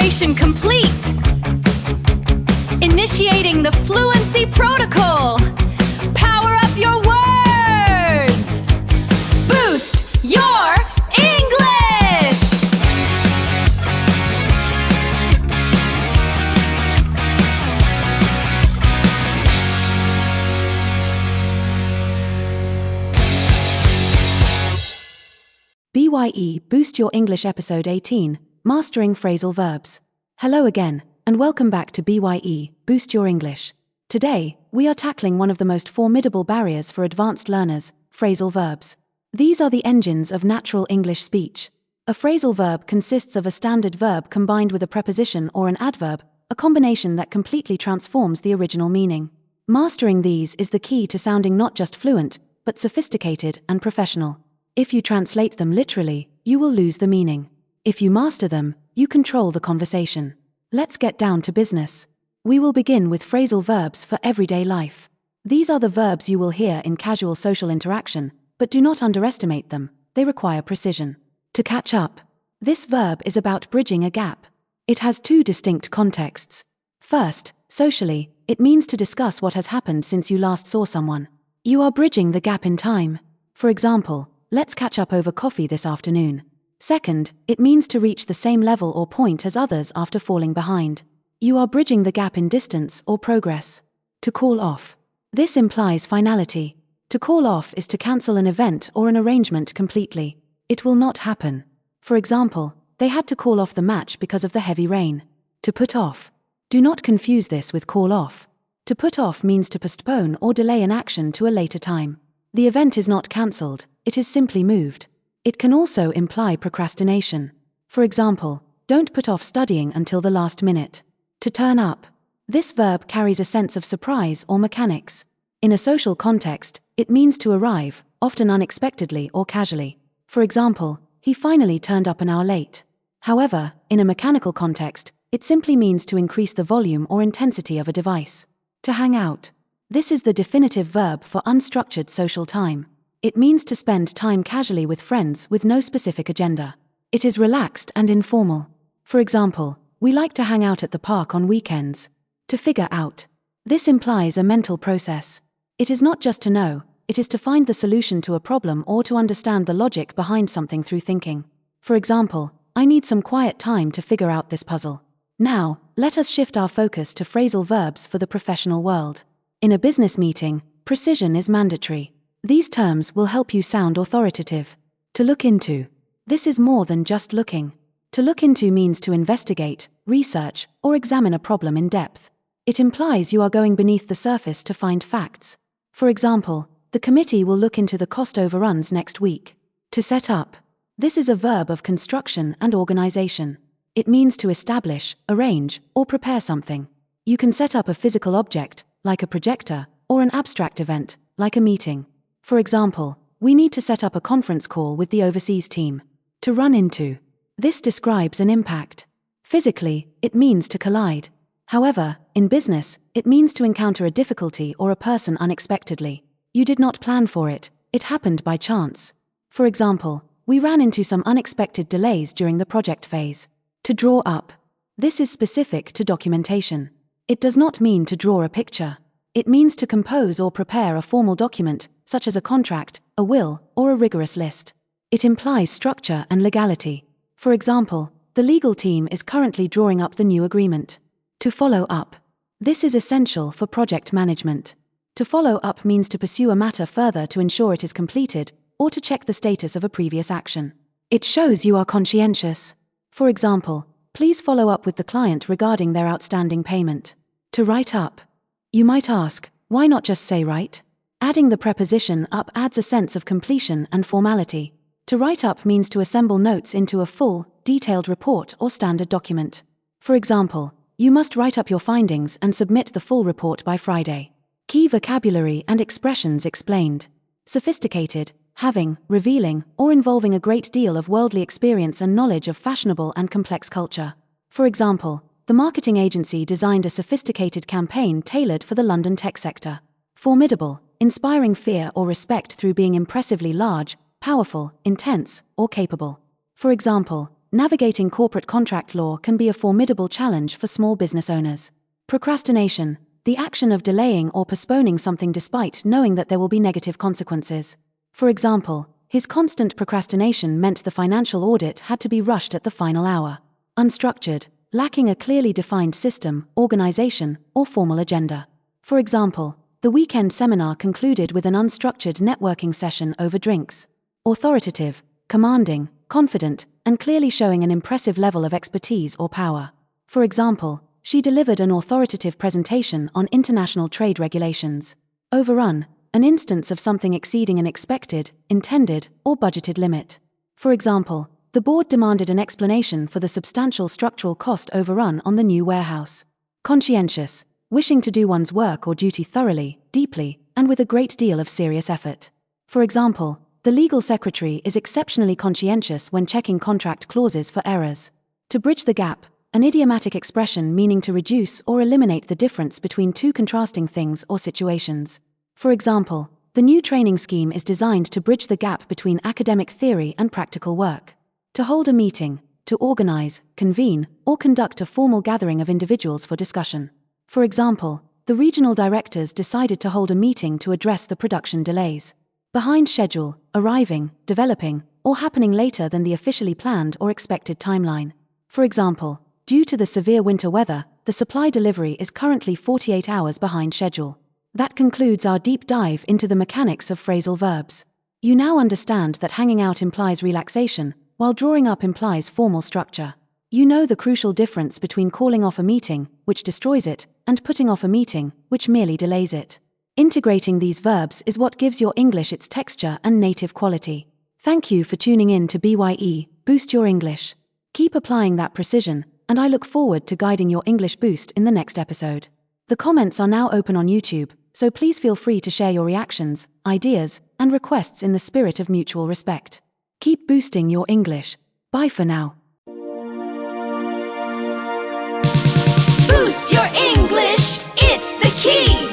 Preparation complete. Initiating the fluency protocol. Power up your words. Boost your English. BYE Boost Your English Episode 18, Mastering Phrasal Verbs. Hello again, and welcome back to BYE Boost Your English. Today, we are tackling one of the most formidable barriers for advanced learners, phrasal verbs. These are the engines of natural English speech. A phrasal verb consists of a standard verb combined with a preposition or an adverb, a combination that completely transforms the original meaning. Mastering these is the key to sounding not just fluent, but sophisticated and professional. If you translate them literally, you will lose the meaning. If you master them, you control the conversation. Let's get down to business. We will begin with phrasal verbs for everyday life. These are the verbs you will hear in casual social interaction, but do not underestimate them. They require precision. To catch up. This verb is about bridging a gap. It has two distinct contexts. First, socially, it means to discuss what has happened since you last saw someone. You are bridging the gap in time. For example, let's catch up over coffee this afternoon. Second, it means to reach the same level or point as others after falling behind. You are bridging the gap in distance or progress. To call off. This implies finality. To call off is to cancel an event or an arrangement completely. It will not happen. For example, they had to call off the match because of the heavy rain. To put off. Do not confuse this with call off. To put off means to postpone or delay an action to a later time. The event is not cancelled, it is simply moved. It can also imply procrastination. For example, don't put off studying until the last minute. To turn up. This verb carries a sense of surprise or mechanics. In a social context, it means to arrive, often unexpectedly or casually. For example, he finally turned up an hour late. However, in a mechanical context, it simply means to increase the volume or intensity of a device. To hang out. This is the definitive verb for unstructured social time. It means to spend time casually with friends with no specific agenda. It is relaxed and informal. For example, we like to hang out at the park on weekends. To figure out. This implies a mental process. It is not just to know, it is to find the solution to a problem or to understand the logic behind something through thinking. For example, I need some quiet time to figure out this puzzle. Now, let us shift our focus to phrasal verbs for the professional world. In a business meeting, precision is mandatory. These terms will help you sound authoritative. To look into. This is more than just looking. To look into means to investigate, research, or examine a problem in depth. It implies you are going beneath the surface to find facts. For example, the committee will look into the cost overruns next week. To set up. This is a verb of construction and organization. It means to establish, arrange, or prepare something. You can set up a physical object, like a projector, or an abstract event, like a meeting. For example, we need to set up a conference call with the overseas team. To run into. This describes an impact. Physically, it means to collide. However, in business, it means to encounter a difficulty or a person unexpectedly. You did not plan for it, it happened by chance. For example, we ran into some unexpected delays during the project phase. To draw up. This is specific to documentation. It does not mean to draw a picture. It means to compose or prepare a formal document, such as a contract, a will, or a rigorous list. It implies structure and legality. For example, the legal team is currently drawing up the new agreement. To follow up. This is essential for project management. To follow up means to pursue a matter further to ensure it is completed, or to check the status of a previous action. It shows you are conscientious. For example, please follow up with the client regarding their outstanding payment. To write up. You might ask, why not just say write? Adding the preposition up adds a sense of completion and formality. To write up means to assemble notes into a full, detailed report or standard document. For example, you must write up your findings and submit the full report by Friday. Key vocabulary and expressions explained. Sophisticated, having, revealing, or involving a great deal of worldly experience and knowledge of fashionable and complex culture. For example, the marketing agency designed a sophisticated campaign tailored for the London tech sector. Formidable, inspiring fear or respect through being impressively large, powerful, intense, or capable. For example, navigating corporate contract law can be a formidable challenge for small business owners. Procrastination, the action of delaying or postponing something despite knowing that there will be negative consequences. For example, his constant procrastination meant the financial audit had to be rushed at the final hour. Unstructured, lacking a clearly defined system, organization, or formal agenda. For example, the weekend seminar concluded with an unstructured networking session over drinks. Authoritative, commanding, confident, and clearly showing an impressive level of expertise or power. For example, she delivered an authoritative presentation on international trade regulations. Overrun, an instance of something exceeding an expected, intended, or budgeted limit. For example, the board demanded an explanation for the substantial structural cost overrun on the new warehouse. Conscientious, wishing to do one's work or duty thoroughly, deeply, and with a great deal of serious effort. For example, the legal secretary is exceptionally conscientious when checking contract clauses for errors. To bridge the gap, an idiomatic expression meaning to reduce or eliminate the difference between two contrasting things or situations. For example, the new training scheme is designed to bridge the gap between academic theory and practical work. To hold a meeting, to organize, convene, or conduct a formal gathering of individuals for discussion. For example, the regional directors decided to hold a meeting to address the production delays. Behind schedule, arriving, developing, or happening later than the officially planned or expected timeline. For example, due to the severe winter weather, the supply delivery is currently 48 hours behind schedule. That concludes our deep dive into the mechanics of phrasal verbs. You now understand that hanging out implies relaxation, while drawing up implies formal structure. You know the crucial difference between calling off a meeting, which destroys it, and putting off a meeting, which merely delays it. Integrating these verbs is what gives your English its texture and native quality. Thank you for tuning in to BYE, Boost Your English. Keep applying that precision, and I look forward to guiding your English boost in the next episode. The comments are now open on YouTube, so please feel free to share your reactions, ideas, and requests in the spirit of mutual respect. Keep boosting your English. Bye for now. Boost your English, it's the key.